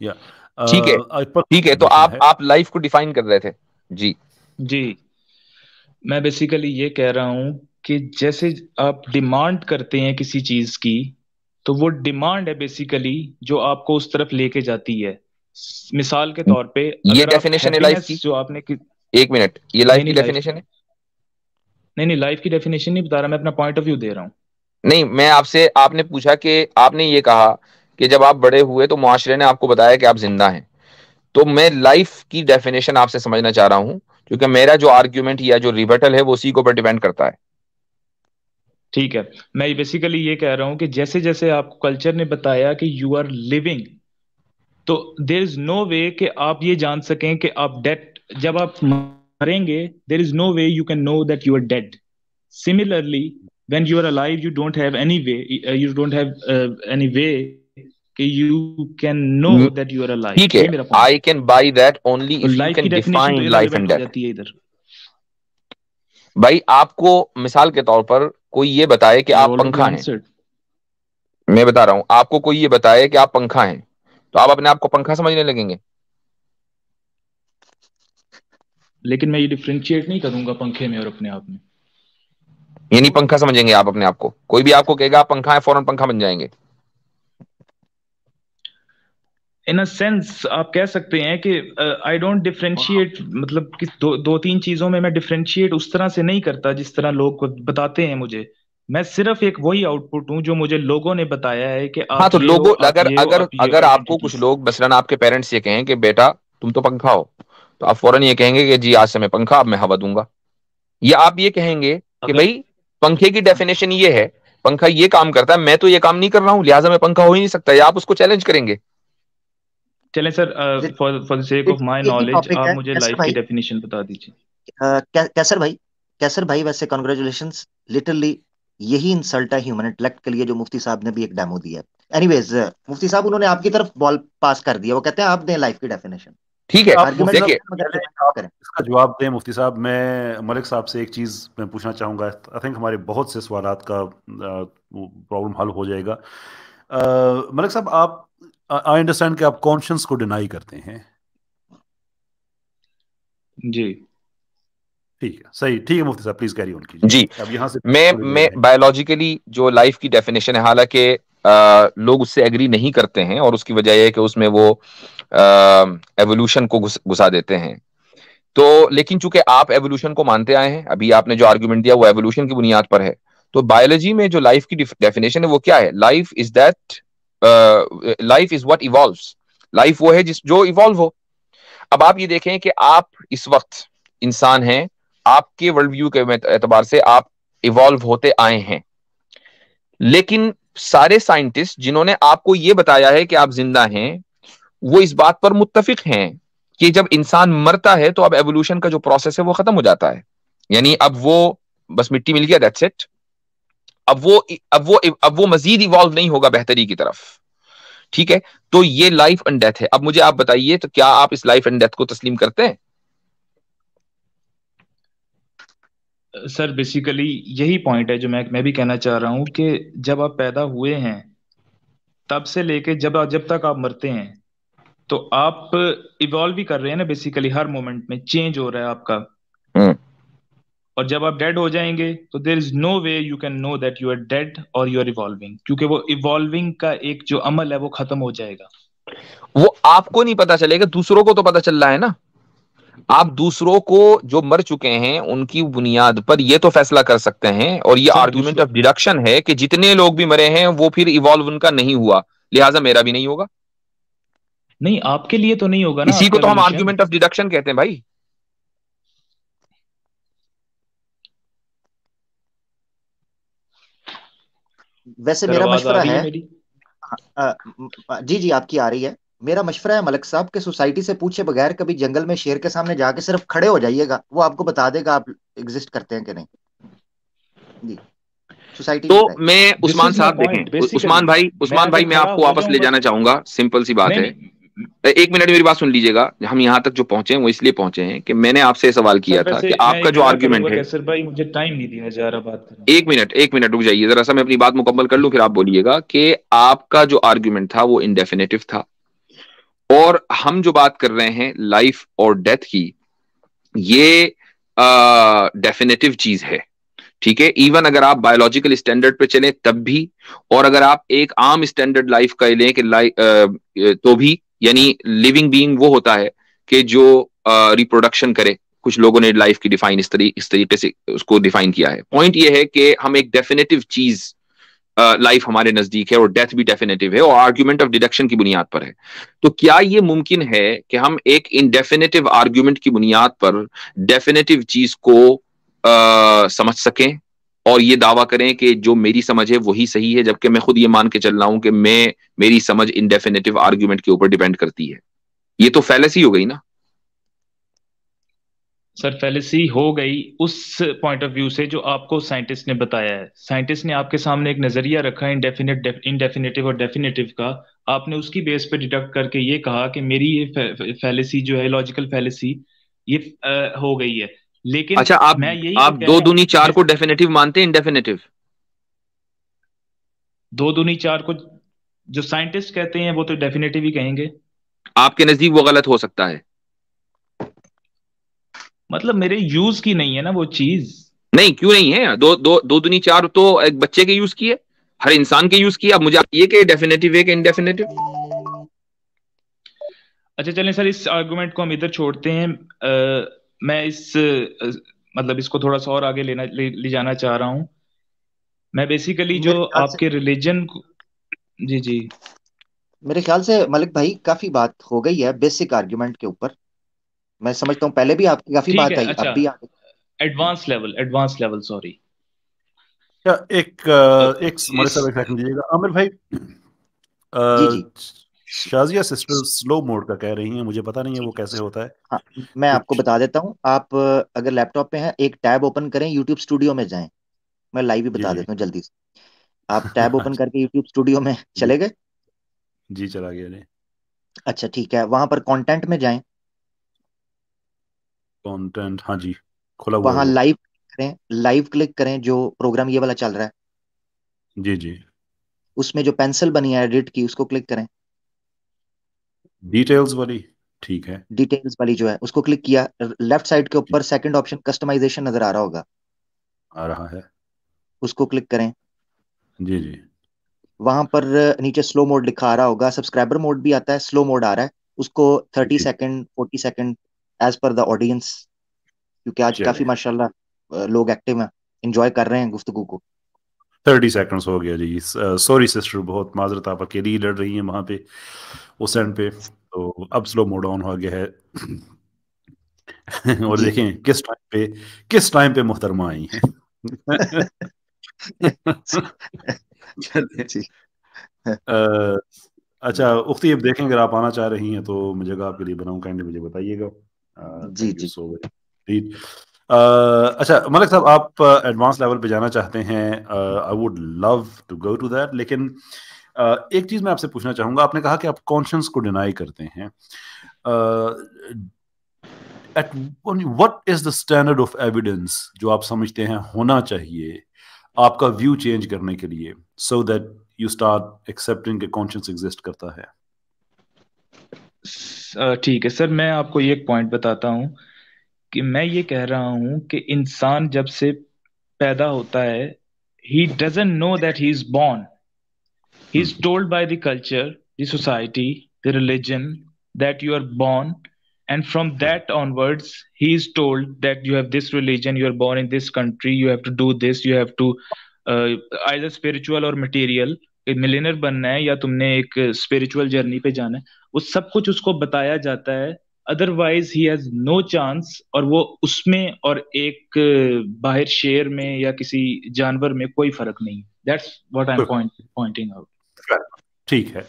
Speaker 1: या
Speaker 4: ठीक है, ठीक है। तो
Speaker 1: ऑब्जर्वेशन है।
Speaker 4: आप लाइफ को डिफाइन कर रहे थे। जी।
Speaker 5: जी, मैं बेसिकली ये कह रहा हूं कि जैसे आप डिमांड करते हैं किसी चीज की, तो वो डिमांड है बेसिकली जो आपको उस तरफ लेके जाती है। मिसाल के तौर पे,
Speaker 4: ये
Speaker 5: अगर आप
Speaker 4: डेफिनेशन है लाइफ
Speaker 5: हैप्पीनेस
Speaker 4: की?
Speaker 5: जो आपने
Speaker 4: एक मिनट, ये लाइफ
Speaker 5: नहीं
Speaker 4: की
Speaker 5: नहीं लाइफ,
Speaker 4: डेफिनेशन है?
Speaker 5: नहीं नहीं, लाइफ की डेफिनेशन नहीं बता रहा, मैं अपना पॉइंट ऑफ व्यू दे रहा हूँ।
Speaker 4: नहीं, मैं आपसे, आपने पूछा कि आपने ये कहा कि जब आप बड़े हुए तो मुआशरे ने आपको बताया कि आप जिंदा हैं। तो मैं लाइफ की डेफिनेशन आपसे समझना चाह रहा हूं, क्योंकि मेरा जो आर्ग्यूमेंट या जो रिबटल है वो उसी के ऊपर डिपेंड करता है।
Speaker 5: ठीक है, मैं बेसिकली ये कह रहा हूँ कि जैसे जैसे आपको कल्चर ने बताया कि यू आर लिविंग, तो देर इज नो वे कि आप ये जान सकें कि आप डेड, जब आप मरेंगे, there is no way you can know that you are dead. Similarly, when you are alive, you don't have any way, you don't have any way कि you can know
Speaker 4: hmm,
Speaker 5: that you are alive.
Speaker 4: ठीक है।
Speaker 5: ये मेरा point
Speaker 4: I
Speaker 5: है।
Speaker 4: Can by that only
Speaker 5: तो
Speaker 4: if you
Speaker 5: life की
Speaker 4: can
Speaker 5: definition तो
Speaker 4: define life
Speaker 5: irrelevant
Speaker 4: and
Speaker 5: हो
Speaker 4: डेथ।
Speaker 5: जाती है इधर।
Speaker 4: भाई, आपको मिसाल के तौर पर कोई ये बताए कि
Speaker 5: आई
Speaker 4: आप
Speaker 5: ऑलरेडी
Speaker 4: पंखा हैं।
Speaker 5: आंसर्ड।
Speaker 4: मैं बता रहा हूं, आपको कोई ये बताए कि आप पंखा हैं, तो आप अपने आप को पंखा समझने लगेंगे?
Speaker 5: लेकिन मैं ये डिफरेंशिएट नहीं करूंगा पंखे में और अपने आप में।
Speaker 4: ये नहीं पंखा समझेंगे आप अपने आप को? कोई भी आपको कहेगा आप पंखा है, फौरन पंखा बन जाएंगे?
Speaker 5: इन अ सेंस आप कह सकते हैं कि आई डोंट डिफरेंशिएट, मतलब कि दो तीन चीजों में मैं डिफरेंशिएट उस तरह से नहीं करता जिस तरह लोग बताते हैं मुझे। मैं सिर्फ एक वही आउटपुट हूं जो मुझे लोगों ने बताया है कि
Speaker 4: हाँ,
Speaker 5: आप
Speaker 4: तो
Speaker 5: ये हो,
Speaker 4: लोगों,
Speaker 5: आप
Speaker 4: अगर
Speaker 5: ये हो,
Speaker 4: अगर
Speaker 5: आप ये
Speaker 4: अगर आपको कुछ
Speaker 5: आइडेंटिटीज।
Speaker 4: लोग मसलन आपके पेरेंट्स ये कहें कि बेटा तुम तो पंखा हो, तो आप फौरन ये कहेंगे कि जी आज से मैं पंखा, अब मैं हवा दूंगा। या आप ये कहेंगे कि
Speaker 5: अगर
Speaker 4: भाई पंखे की डेफिनेशन ये है, पंखा ये काम करता है, मैं तो ये काम नहीं कर रहा हूं, लिहाजा मैं पंखा हो ही नहीं सकता, या आप उसको चैलेंज करेंगे?
Speaker 5: चलें sir, for the sake of my
Speaker 3: यही
Speaker 5: नॉलेज
Speaker 3: टॉपिक
Speaker 5: आप
Speaker 3: है
Speaker 5: मुझे
Speaker 3: कैसर
Speaker 5: लाइफ की
Speaker 3: भाई।
Speaker 5: डेफिनेशन बता दीजिए।
Speaker 3: कैसर भाई, कैसर भाई वैसे कॉन्ग्रेचुलेशंस, लिटरली यही इंसल्ट है ह्यूमन इंटेलेक्ट के लिए जो मुफ्ती साहब ने भी एक डेमो दिया है। एनीवेज मुफ्ती साहब उन्होंने आपकी तरफ बॉल पास कर दिया, वो कहते हैं आप दें लाइफ की डेफिनेशन।
Speaker 4: ठीक है,
Speaker 1: आप मुफ्ती
Speaker 3: आर्ग्यूमेंट्स
Speaker 1: साहब
Speaker 4: देखिए,
Speaker 3: वगैरह
Speaker 1: पहले
Speaker 3: मगर
Speaker 1: आप
Speaker 3: करें।
Speaker 1: इसका जवाब दें मुफ्ती साहब। मैं मलिक साहब से एक चीज़ मैं पूछना चाहूँगा। आई थिंक हमारे बहुत से सवालात का प्रॉब्लम हल हो जाएगा। मलिक साहब, आप आई अंडरस्टैंड कि आप कॉन्शियस को डिनाई करते हैं।
Speaker 5: जी
Speaker 1: ठीक है, सही, ठीक है मुफ्ती साहब, प्लीज कैरी ऑन कीजिए।
Speaker 4: जी,
Speaker 1: अब यहाँ से
Speaker 4: मैं बायोलॉजिकली जो लाइफ की डेफिनेशन है, हालांकि लोग उससे एग्री नहीं करते हैं, और उसकी वजह यह है कि उसमें वो एवोल्यूशन को घुसा देते हैं। तो लेकिन चूंकि आप एवोल्यूशन को मानते आए हैं, अभी आपने जो आर्गुमेंट दिया वो एवोल्यूशन की बुनियाद पर है, तो बायोलॉजी में जो लाइफ की डेफिनेशन है वो क्या है? Life is what evolves. Life वो है जिस जो इवॉल्व हो। अब आप ये देखें कि आप इस वक्त इंसान हैं, आपके वर्ल्ड व्यू के एतबार से आप इवॉल्व होते आए हैं, लेकिन सारे साइंटिस्ट जिन्होंने आपको यह बताया है कि आप जिंदा हैं, वो इस बात पर मुत्तफिक हैं कि जब इंसान मरता है तो अब एवोल्यूशन का जो प्रोसेस है वो खत्म हो जाता है। यानी अब वो बस मिट्टी मिल गया, दैट्स इट। अब वो मजीद इवॉल्व नहीं होगा बेहतरी की तरफ। ठीक है, तो ये लाइफ एंड डेथ है। अब मुझे आप बताइए, तो क्या आप इस लाइफ एंड डेथ को तस्लीम करते हैं?
Speaker 5: सर, बेसिकली यही पॉइंट है जो मैं भी कहना चाह रहा हूँ कि जब आप पैदा हुए हैं तब से लेके जब तक आप मरते हैं, तो आप इवॉल्व भी कर रहे हैं ना, बेसिकली हर मोमेंट में चेंज हो रहा है आपका।
Speaker 4: हम्म।
Speaker 5: और जब आप डेड हो जाएंगे तो there is no way you can know that you are dead और यू आर इवॉल्विंग, क्योंकि वो इवॉल्विंग का एक जो अमल है वो खत्म हो जाएगा।
Speaker 4: वो आपको नहीं पता चलेगा, दूसरों को तो पता चल रहा है ना। आप दूसरों को जो मर चुके हैं उनकी बुनियाद पर ये तो फैसला कर सकते हैं, और ये
Speaker 5: सर
Speaker 4: आर्गुमेंट
Speaker 5: दूसरों
Speaker 4: ऑफ डिडक्शन है कि जितने लोग भी मरे हैं वो फिर इवॉल्व उनका नहीं हुआ, लिहाजा मेरा भी नहीं होगा।
Speaker 5: नहीं, आपके लिए तो नहीं होगा ना
Speaker 4: इसी
Speaker 5: आपका
Speaker 4: को तो हम
Speaker 5: एवोल्यूशन।
Speaker 4: आर्गुमेंट ऑफ डिडक्शन कहते हैं भाई।
Speaker 3: वैसे
Speaker 5: सर
Speaker 3: मेरा
Speaker 5: आवाज आ
Speaker 3: मशवरा
Speaker 5: रही है
Speaker 3: है,
Speaker 5: मेरी?
Speaker 3: जी जी आपकी आ रही है। मेरा मशवरा है मलक साहब के सोसाइटी से पूछे बगैर कभी जंगल में शेर के सामने जाके सिर्फ खड़े हो जाइएगा, वो आपको बता देगा आप एग्जिस्ट करते हैं कि नहीं। जी, सोसाइटी
Speaker 4: तो
Speaker 3: बताए।
Speaker 4: मैं
Speaker 5: दिस
Speaker 4: उस्मान
Speaker 5: इज माय
Speaker 4: साहब
Speaker 5: पॉइंट
Speaker 4: देखें,
Speaker 5: बेसिकली। मैं
Speaker 4: उस्मान भाई
Speaker 5: अगर
Speaker 4: मैं
Speaker 5: खड़ा
Speaker 4: आपको
Speaker 5: हो
Speaker 4: वापस ले
Speaker 5: जाऊंगा
Speaker 4: जाना चाहूंगा, सिंपल सी बात
Speaker 5: नहीं
Speaker 4: है।
Speaker 5: नहीं।
Speaker 4: एक मिनट मेरी बात सुन लीजिएगा। हम यहां तक जो पहुंचे हैं वो इसलिए पहुंचे हैं कि मैंने आपसे सवाल
Speaker 5: सर
Speaker 4: किया था
Speaker 5: वैसे
Speaker 4: कि
Speaker 5: मैं
Speaker 4: आपका
Speaker 5: एक
Speaker 4: जो
Speaker 5: अदा
Speaker 4: आर्ग्यूमेंट
Speaker 5: करूंगा
Speaker 4: है।
Speaker 5: कैसर भाई, मुझे टाइम नहीं दिया जा रहा बात करने का।
Speaker 4: एक मिनट रुक जाइए जरा सा, मैं अपनी बात मुकम्मल कर लूं, फिर आप बोलिएगा। कि आपका जो आर्ग्यूमेंट था वो इंडेफिनेटिव था, और हम जो बात कर रहे हैं लाइफ और डेथ की, ये डेफिनेटिव चीज है। ठीक है, इवन अगर आप बायोलॉजिकल स्टैंडर्ड पे चलें तब भी, और अगर आप एक आम स्टैंडर्ड लाइफ का लें कि तो भी, यानी लिविंग बीइंग वो होता है कि जो रिप्रोडक्शन करे। कुछ लोगों ने लाइफ की डिफाइन इस तरीके से उसको डिफाइन किया है। पॉइंट ये है कि हम एक डेफिनेटिव चीज, लाइफ हमारे नजदीक है और डेथ भी डेफिनेटिव है, और आर्ग्यूमेंट ऑफ डिडक्शन की बुनियाद पर है। तो क्या ये मुमकिन है कि हम एक इनडेफिनेटिव आर्ग्यूमेंट की बुनियाद पर डेफिनेटिव चीज को समझ सकें, और ये दावा करें कि जो मेरी समझ है वही सही है, जबकि मैं खुद ये मान के चल रहा हूं कि मेरी समझ इनडेफिनेटिव आर्ग्यूमेंट के ऊपर डिपेंड करती है? ये तो फैलेसी हो गई ना।
Speaker 5: सर फैलेसी हो गई उस पॉइंट ऑफ व्यू से जो आपको साइंटिस्ट ने बताया है। साइंटिस्ट ने आपके सामने एक नजरिया रखा इंडेफिनेटिव और डेफिनेटिव का। आपने उसकी बेस पे डिडक्ट करके ये कहा कि मेरी ये फैलेसी जो है, लॉजिकल फैलेसी, ये हो गई है। लेकिन
Speaker 4: अच्छा, आप
Speaker 5: मैं यही तो
Speaker 4: आप
Speaker 5: कह
Speaker 4: दो
Speaker 5: रहा हूँ
Speaker 4: दूनी चार
Speaker 5: जिस
Speaker 4: को डेफिनेटिव मानते हैं इंडेफिनेटिव?
Speaker 5: दो दूनी चार को जो साइंटिस्ट कहते हैं वो तो डेफिनेटिव ही कहेंगे।
Speaker 4: आपके नजदीक वो गलत हो सकता है?
Speaker 5: मतलब मेरे यूज की नहीं है ना वो चीज।
Speaker 4: नहीं, क्यों नहीं है? दो दूनी चार तो एक बच्चे के यूज की है, हर इंसान के यूज की है। अब मुझे आप ये कि डेफिनेटिव है कि इंडेफिनेटिव?
Speaker 5: अच्छा चलें सर, इस आर्गुमेंट को हम इधर छोड़ते हैं। मैं मतलब इसको थोड़ा सा और आगे ले जाना चाह रहा हूँ। मैं बेसिकली जो
Speaker 3: मेरे ख्याल से
Speaker 5: आपके रिलीजन को। जी जी।
Speaker 3: मेरे ख्याल से मलिक भाई काफी बात हो गई है बेसिक आर्ग्यूमेंट के ऊपर। मैं समझता हूँ पहले भी आपकी काफी
Speaker 5: ठीक
Speaker 3: बात
Speaker 5: है,
Speaker 3: आई, अब
Speaker 5: अच्छा।
Speaker 3: भी आ गई।
Speaker 5: Advance level sorry.
Speaker 1: क्या एक हमारे साथ एक सेकंड दीजिएगा आमिर भाई।
Speaker 3: जी जी
Speaker 1: शाजिया सिस्टर स्लो मोड का कह रही हैं, मुझे पता नहीं है वो कैसे होता है
Speaker 3: हाँ, मैं आपको
Speaker 1: कुछ।
Speaker 3: बता देता हूँ। आप अगर लैपटॉप पे हैं, एक टैब ओपन करें, यूट्यूब स्टूडियो में जाएं। मैं लाइव ही
Speaker 1: जी
Speaker 3: बता
Speaker 1: जी।
Speaker 3: देता हूँ जल्दी से। आप टैब ओपन करके यूट्यूब स्टूडियो में
Speaker 1: जी
Speaker 3: चले गए?
Speaker 1: जी चला गया जी।
Speaker 3: अच्छा ठीक है, वहां पर कंटेंट में जाएं।
Speaker 1: कंटेंट, हाँ जी, खुला हुआ है
Speaker 3: वहां
Speaker 1: वो।
Speaker 3: लाइव करें, लाइव क्लिक करें, जो प्रोग्राम ये वाला चल रहा है।
Speaker 1: जी जी।
Speaker 3: उसमें जो पेंसिल बनी है एडिट की, उसको क्लिक करें।
Speaker 1: डिटेल्स वाली, ठीक है।
Speaker 3: डिटेल्स वाली जो है उसको क्लिक किया। लेफ्ट साइड के ऊपर सेकंड ऑप्शन कस्टमाइजेशन नजर आ रहा होगा,
Speaker 1: आ रहा है।
Speaker 3: उसको क्लिक करें।
Speaker 1: जी जी।
Speaker 3: वहां पर नीचे स्लो मोड लिखा आ रहा होगा, सब्सक्राइबर मोड भी आता है, स्लो मोड आ रहा है। उसको 30 second 40 second as per the audience, क्योंकि आज काफी
Speaker 1: चले
Speaker 3: माशाल्लाह लोग एक्टिव हैं, इंजॉय कर रहे हैं गुफ्तगू को।
Speaker 1: 30 सेकंड्स हो गया जी। सॉरी सिस्टर, बहुत माजरत, आप अकेली लड़ रही हैं वहां पे उस एंड पे, तो अब स्लो मोड ऑन हो गया है। और
Speaker 3: जी
Speaker 1: देखें किस टाइम पे मुहतरमा आई हैं। चलिए।
Speaker 3: जी
Speaker 1: अ, अच्छा उख्ती, अब देखें अगर आप आना चाह रही हैं तो मैं जगह आपके लिए बनाऊं, काइंडली मुझे बताइएगा।
Speaker 3: जी
Speaker 1: थैंक यू
Speaker 3: जी।
Speaker 1: So much. अच्छा मलिक साहब, आप एडवांस लेवल पे जाना चाहते हैं, I would love to go to that, लेकिन एक चीज मैं आपसे पूछना चाहूंगा। आपने कहा कि आप कॉन्शियस को डिनाई करते हैं। At what is the standard of evidence जो आप समझते हैं होना चाहिए आपका व्यू चेंज करने के लिए, so that you start accepting कि कॉन्शियस एग्जिस्ट करता है?
Speaker 5: ठीक है सर, मैं आपको ये एक पॉइंट बताता हूँ कि मैं ये कह रहा हूँ कि इंसान जब से पैदा होता है, he doesn't know that he is born. He is
Speaker 1: hmm.
Speaker 5: told by the culture, the society, the religion that you are born, and from
Speaker 1: right.
Speaker 5: that onwards, he is told that you have this religion, you are born in this country, you have to do this, you have to uh, either spiritual or material, millionaire बनना है या तुमने एक spiritual journey पे जाना है, वो सब कुछ उसको बताया जाता है। Otherwise he has no chance, और वो उसमें और एक बाहर शेर में या किसी जानवर में कोई फर्क नहीं। That's what I am pointing out.
Speaker 1: ठीक है।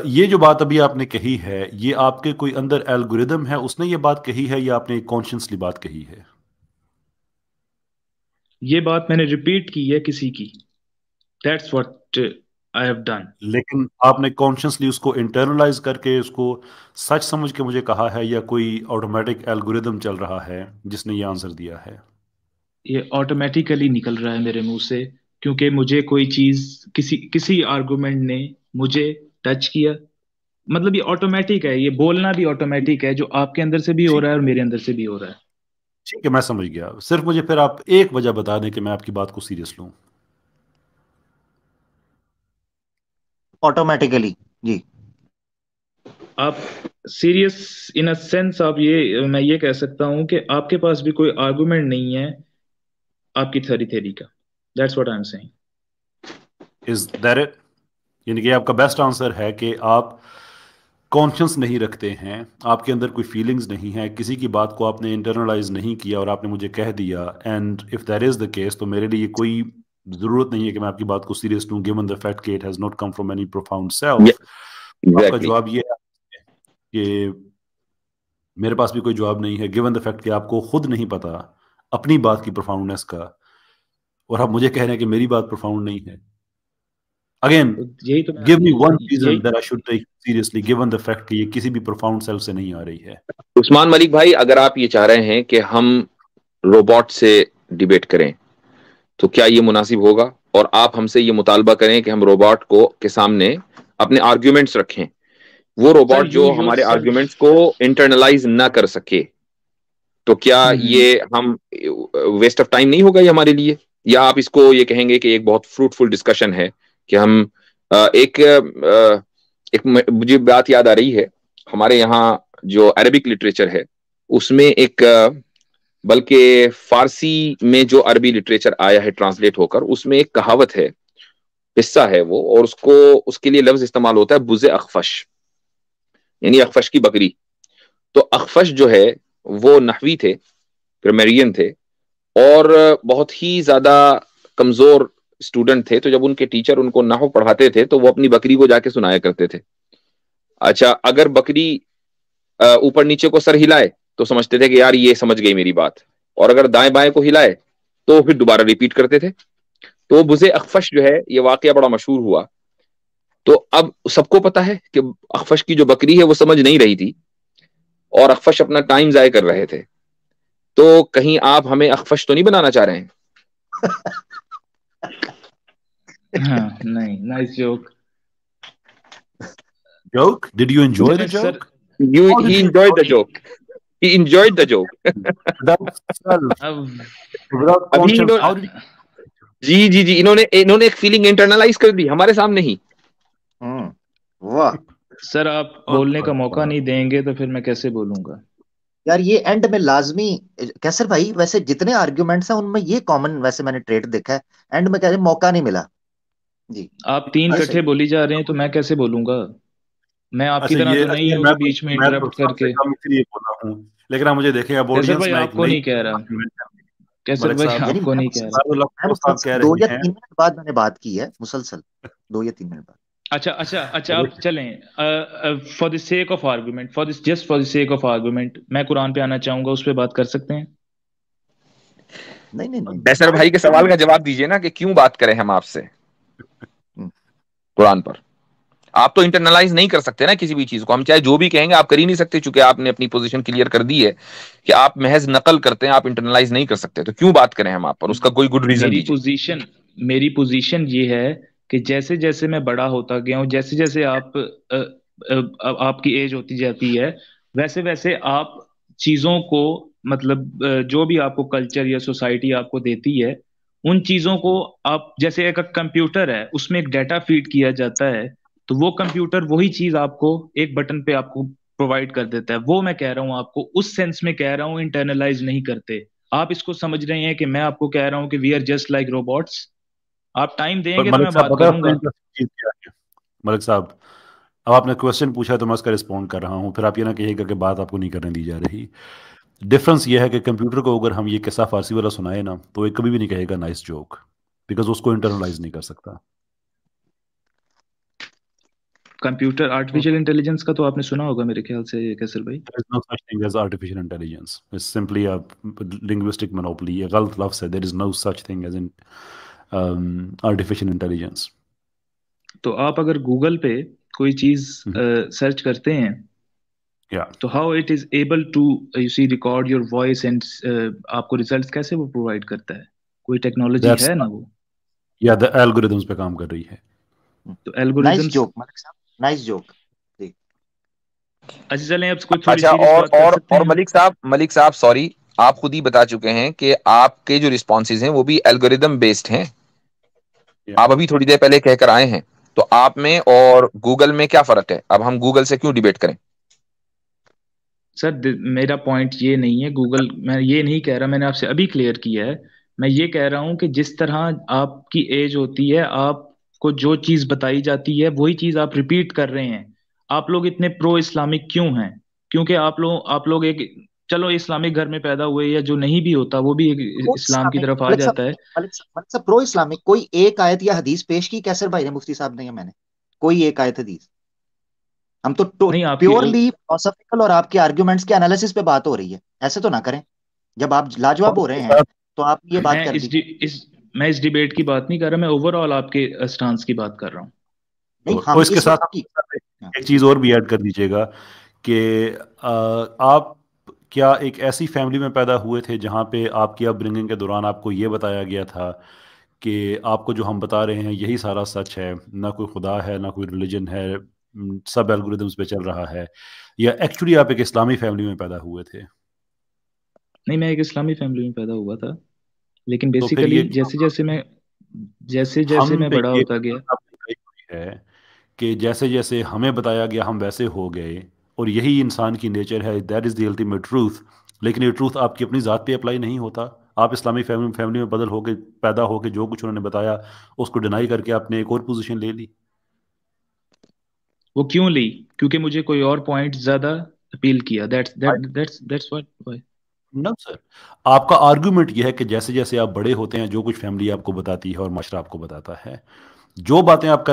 Speaker 1: ये जो बात अभी आपने कही है, ये आपके कोई अंदर एल्गोरिदम है उसने ये बात कही है, या आपने कॉन्शियसली बात कही है?
Speaker 5: ये बात मैंने रिपीट की है किसी की। That's what I have done.
Speaker 1: लेकिन आपने कॉन्शियसली उसको इंटरनलाइज करके उसको सच समझ के मुझे कहा है, या कोई ऑटोमेटिक एल्गोरिदम चल रहा है जिसने ये आंसर दिया है?
Speaker 5: ये ऑटोमेटिकली निकल रहा है मेरे मुंह से, क्योंकि मुझे कोई चीज, किसी किसी आर्गुमेंट ने मुझे टच किया। मतलब ये ऑटोमेटिक है, ये बोलना भी ऑटोमेटिक है, जो आपके अंदर से भी हो
Speaker 1: ठीक
Speaker 5: रहा है और मेरे अंदर से भी हो रहा है।
Speaker 1: ठीक है, मैं समझ गया। सिर्फ मुझे फिर आप एक वजह बता दें कि मैं आपकी बात को सीरियस लूं।
Speaker 3: ऑटोमेटिकली जी।
Speaker 5: आप सीरियस इन अ सेंस, आप ये, मैं ये कह सकता हूं कि आपके पास भी कोई आर्गुमेंट नहीं है आपकी थ्योरी थेरी का। That's what I am saying.
Speaker 1: Is that it? यानी कि आपका बेस्ट आंसर है कि आप कॉन्शियस नहीं रखते हैं, आपके अंदर कोई फीलिंग्स नहीं है, किसी की बात को आपने इंटरनलाइज नहीं किया और आपने मुझे कह दिया। And if that is the case, तो मेरे लिए कोई जरूरत नहीं है कि मैं आपकी बात को सीरियस लूं, गिवन द फैक्ट कि it has not come from any profound self. आपका
Speaker 4: एग्जैक्टली।
Speaker 1: जवाब ये है कि मेरे पास भी कोई जवाब नहीं है, गिवन द फैक्ट कि आपको खुद नहीं पता अपनी बात की प्रोफाउंडनेस का, और आप मुझे कह रहे हैं कि मेरी बात प्रोफाउंड नहीं है। अगेन,
Speaker 5: तो यही तो मैं,
Speaker 1: गिव मी वन रीजन
Speaker 5: यही
Speaker 1: that I should take seriously, given the fact कि ये किसी भी प्रोफाउंड सेल्फ से नहीं आ रही है।
Speaker 4: उस्मान मलिक भाई, अगर आप ये चाह रहे हैं कि हम रोबोट से डिबेट करें, तो क्या ये मुनासिब होगा? और आप हमसे ये मुतालबा करें कि हम रोबोट को के सामने अपने आर्ग्यूमेंट्स रखें, वो
Speaker 5: सर
Speaker 4: रोबोट
Speaker 5: यू
Speaker 4: जो हमारे
Speaker 5: योरसेल्फ।
Speaker 4: आर्ग्यूमेंट्स को इंटरनलाइज ना कर सके, तो क्या ये हम वेस्ट ऑफ टाइम नहीं होगा ये हमारे लिए? या आप इसको ये कहेंगे कि एक बहुत फ्रूटफुल डिस्कशन है कि हम एक मुझे बात याद आ रही है, हमारे यहाँ जो अरबिक लिटरेचर है उसमें एक बल्कि फारसी में जो अरबी लिटरेचर आया है ट्रांसलेट होकर, उसमें एक कहावत है, हिस्सा है वो, और उसको उसके लिए लफ्ज इस्तेमाल होता है बुज़े अखफश, यानी अखफश की बकरी। तो अखफश जो है वो नहवी थे, ग्रामरियन थे, और बहुत ही ज्यादा कमजोर स्टूडेंट थे, तो जब उनके टीचर उनको नहव पढ़ाते थे तो वो अपनी बकरी को जाके सुनाया करते थे। अच्छा, अगर बकरी ऊपर नीचे को सर हिलाए तो समझते थे कि यार ये समझ गई मेरी बात, और अगर दाएं बाएं को हिलाए तो फिर दोबारा रिपीट करते थे। तो बुज़े अखफश जो है, ये वाकया बड़ा मशहूर हुआ। तो अब सबको पता है कि अखफश की जो बकरी है वो समझ नहीं रही थी और अखफश अपना टाइम जाया कर रहे थे। तो कहीं आप हमें अखफश तो नहीं बनाना चाह रहे हैं?
Speaker 5: हाँ, नहीं, nice joke.
Speaker 1: Joke? Did you enjoy the
Speaker 5: चलें sir,
Speaker 1: joke?
Speaker 4: You,
Speaker 1: How did
Speaker 4: he
Speaker 1: you
Speaker 4: enjoyed the
Speaker 1: enjoy
Speaker 4: joke. He enjoyed the joke.
Speaker 1: without self,
Speaker 5: अब
Speaker 1: without
Speaker 4: अभी
Speaker 1: conscience?
Speaker 4: इन्होंने
Speaker 1: How did you?
Speaker 4: जी जी जी इन्होंने इन्होंने एक फीलिंग इंटरनलाइज कर दी हमारे सामने ही।
Speaker 3: वाह
Speaker 5: सर, आप बोलने का मौका नहीं देंगे तो फिर मैं कैसे बोलूंगा?
Speaker 3: यार, ये एंड में लाजमी। कैसर भाई, वैसे जितने आर्ग्यूमेंट्स हैं उनमें ये कॉमन वैसे मैंने ट्रेड देखा है, एंड में कहते मौका नहीं मिला जी।
Speaker 5: आप तीन
Speaker 1: अच्छा,
Speaker 5: इकट्ठे बोली जा रहे हैं तो मैं कैसे बोलूंगा? मैं आपकी तरह तो नहीं
Speaker 1: ये
Speaker 5: हूँ कि बीच में
Speaker 1: मैं तो
Speaker 5: इंटरप्ट
Speaker 1: सबसे
Speaker 5: करके।
Speaker 1: कम इसलिए बोला हूँ, लेकिन आप मुझे देखें, अब
Speaker 5: कैसर
Speaker 1: ऑडियंस
Speaker 5: भाई,
Speaker 1: में एक
Speaker 5: आपको
Speaker 1: नई
Speaker 5: नहीं कह रहा।
Speaker 1: इन्वेंशन।
Speaker 5: कैसर
Speaker 1: मलिक
Speaker 5: भाई,
Speaker 1: साहब,
Speaker 3: यानी
Speaker 5: आपको
Speaker 3: मैं
Speaker 5: नहीं कह रहा।
Speaker 1: सादुल
Speaker 3: मैं
Speaker 1: अख्तर साहब कह
Speaker 3: मुसलसल 2 या
Speaker 1: रहे
Speaker 3: 3
Speaker 1: हैं।
Speaker 3: मिनट बाद मैंने बात की है, मुसलसल 2 या 3 मिनट बाद।
Speaker 5: अच्छा अच्छा अच्छा, आप चलें, for the sake of argument, just for the sake of argument, मैं कुरान पे आना चाहूंगा, उस पर बात कर सकते हैं?
Speaker 3: नहीं नहीं नहीं,
Speaker 4: कैसर भाई के सवाल का जवाब दीजिए ना कि क्यों बात करें हम आपसे
Speaker 3: हम्म,
Speaker 4: कुरान पर। आप तो इंटरनलाइज नहीं कर सकते ना किसी भी चीज को, हम चाहे जो भी कहेंगे आप कर ही नहीं सकते, चूंकि आपने अपनी पोजीशन क्लियर कर दी है कि आप महज नकल करते हैं, आप इंटरनलाइज नहीं कर सकते। तो क्यों बात करें हम आप पर, उसका कोई गुड रीजन
Speaker 5: मेरी
Speaker 4: दीजिए।
Speaker 5: पोजीशन मेरी पोजीशन ये है कि जैसे जैसे मैं बड़ा होता गया हूँ, जैसे जैसे आपकी एज होती जाती है, वैसे वैसे आप चीजों को, मतलब जो भी आपको कल्चर या सोसाइटी आपको देती है, उन चीजों को आप, जैसे एक कंप्यूटर है, उसमें एक डाटा फीड किया जाता है, तो वो कंप्यूटर वही चीज आपको एक बटन पे आपको प्रोवाइड कर देता है। वो मैं कह रहा हूँ, आपको उस सेंस में कह रहा हूँ, इंटरनलाइज नहीं करते। आप इसको समझ रहे हैं कि मैं आपको कह रहा हूं कि we are just like robots. आप टाइम
Speaker 1: पर
Speaker 5: देंगे तो
Speaker 1: मलिक
Speaker 5: मैं
Speaker 1: साहब,
Speaker 5: बात
Speaker 1: पता है आपको
Speaker 5: करूंगा।
Speaker 1: इंटरेस्टिंग चीज क्या है? मलिक साहब, अब आपने क्वेश्चन पूछा तो मैं उसका रिस्पॉन्ड कर रहा हूँ, फिर आप ये ना कहिएगा कि बात आपको नहीं करने दी जा रही। डिफरेंस ये है कि कंप्यूटर को अगर हम ये किस्सा फारसी वाला सुनाए ना, तो ये कभी भी नहीं कहेगा नाइस जोक, बिकॉज उसको इंटरनलाइज नहीं कर सकता।
Speaker 5: कंप्यूटर आर्टिफिशियल इंटेलिजेंस का तो आपने सुना होगा मेरे ख्याल से, कैसर भाई।
Speaker 1: There is no such thing as artificial intelligence. It's simply a linguistic monopoly. ये गलत लफ्ज़ है. There is no such thing as in artificial intelligence.
Speaker 5: तो आप अगर गूगल पे कोई चीज
Speaker 1: Mhm.
Speaker 5: सर्च करते हैं,
Speaker 1: Yeah.
Speaker 5: तो how it is able to you see record your voice and आपको रिजल्ट्स कैसे वो प्रोवाइड करता है? कोई टेक्नोलॉजी
Speaker 1: That's
Speaker 5: है ना वो?
Speaker 1: yeah, the algorithms पे काम कर रही है.
Speaker 5: तो
Speaker 3: नाइस
Speaker 5: एल्गोरिदम्स।
Speaker 3: जोक मलिक साहब, नाइस जोक।
Speaker 5: अच्छा, चलें अब कोई थोड़ी
Speaker 4: अच्छा,
Speaker 5: सीरियस बात कर सकते
Speaker 4: और
Speaker 5: हैं?
Speaker 4: मलिक साहब सॉरी, आप खुद ही बता चुके हैं कि आपके जो रिस्पॉन्सेज हैं वो भी एल्गोरिदम बेस्ड हैं।
Speaker 1: Yeah.
Speaker 4: आप अभी थोड़ी देर पहले कहकर आए हैं। तो आप में और गूगल में क्या फर्क है? अब हम गूगल से क्यों डिबेट करें?
Speaker 5: सर, मेरा पॉइंट ये नहीं है गूगल, मैं ये नहीं कह रहा, मैंने आपसे अभी क्लियर किया है। मैं ये कह रहा हूं कि जिस तरह आपकी एज होती है, आपको जो चीज बताई जाती है वही चीज आप रिपीट कर रहे हैं। आप लोग इतने प्रो इस्लामिक क्यों हैं? क्योंकि आप लोग एक, चलो इस्लामिक घर में पैदा हुए, या जो नहीं भी होता वो भी एक
Speaker 3: प्रो
Speaker 5: इस्लाम की
Speaker 3: इस्लामिक
Speaker 5: तरफ आ
Speaker 3: मलिक साहब,
Speaker 5: जाता है।
Speaker 3: मलिक साहब प्रो इस्लामिक कोई एक आयत या हदीस पेश की कैसर भाई ने, मुफ्ती साहब ने या मैंने? कोई एक आयत हदीस? हम तो
Speaker 5: नहीं, आपकी
Speaker 3: प्योरली फिलोसॉफिकल और आपके आर्ग्यूमेंट्स के एनालिसिस पे बात हो रही है, ऐसे तो ना करें। जब आप लाजवाब हो रहे हैं तो आप ये बात
Speaker 5: मैं
Speaker 3: कर
Speaker 5: इस
Speaker 3: दी।
Speaker 5: इस मैं इस डिबेट की बात नहीं कर रहा, मैं ओवरऑल आपके स्टांस की बात कर रहा हूँ।
Speaker 3: नहीं,
Speaker 1: और
Speaker 3: हम
Speaker 1: इसके
Speaker 3: इस
Speaker 1: साथ
Speaker 3: वक्त की।
Speaker 1: आप
Speaker 3: हाँ,
Speaker 1: एक चीज़ और भी ऐड कर दीजिएगा कि आप क्या एक ऐसी फैमिली में पैदा हुए थे जहाँ पे आपकी अपब्रिंगिंग के दौरान आपको ये बताया गया था कि आपको जो हम बता रहे हैं यही सारा सच है, ना कोई खुदा है, ना कोई रिलीजन है, सब एल्गोरिदम्स पे चल रहा है, या एक्चुअली आप एक इस्लामी फैमिली में पैदा हुए थे?
Speaker 5: नहीं, मैं एक इस्लामी फैमिली में पैदा हुआ था, लेकिन
Speaker 1: तो फिर ये
Speaker 5: बेसिकली जैसे जैसे
Speaker 1: हम
Speaker 5: मैं
Speaker 1: पे
Speaker 5: बड़ा
Speaker 1: ये
Speaker 5: होता गया।
Speaker 1: आपने कही हुई है कि जैसे जैसे हमें बताया गया हम वैसे हो गए, और यही इंसान की नेचर है, that is the ultimate truth. लेकिन ये ट्रूथ आपकी अपनी ज़ात पे अप्लाई नहीं होता। आप इस्लामी फैमिली में बदल होके पैदा होके जो कुछ उन्होंने बताया उसको डिनाई करके आपने एक और पोजीशन ले ली।
Speaker 5: वो क्यों ली? क्योंकि मुझे कोई और पॉइंट ज्यादा अपील किया। That's what why.
Speaker 1: ना सर, आपका आर्गुमेंट यह है कि जैसे जैसे आप बड़े होते हैं, जो कुछ फैमिली आपको बताती है और माशरा आपको बताता है, जो बातें आप कर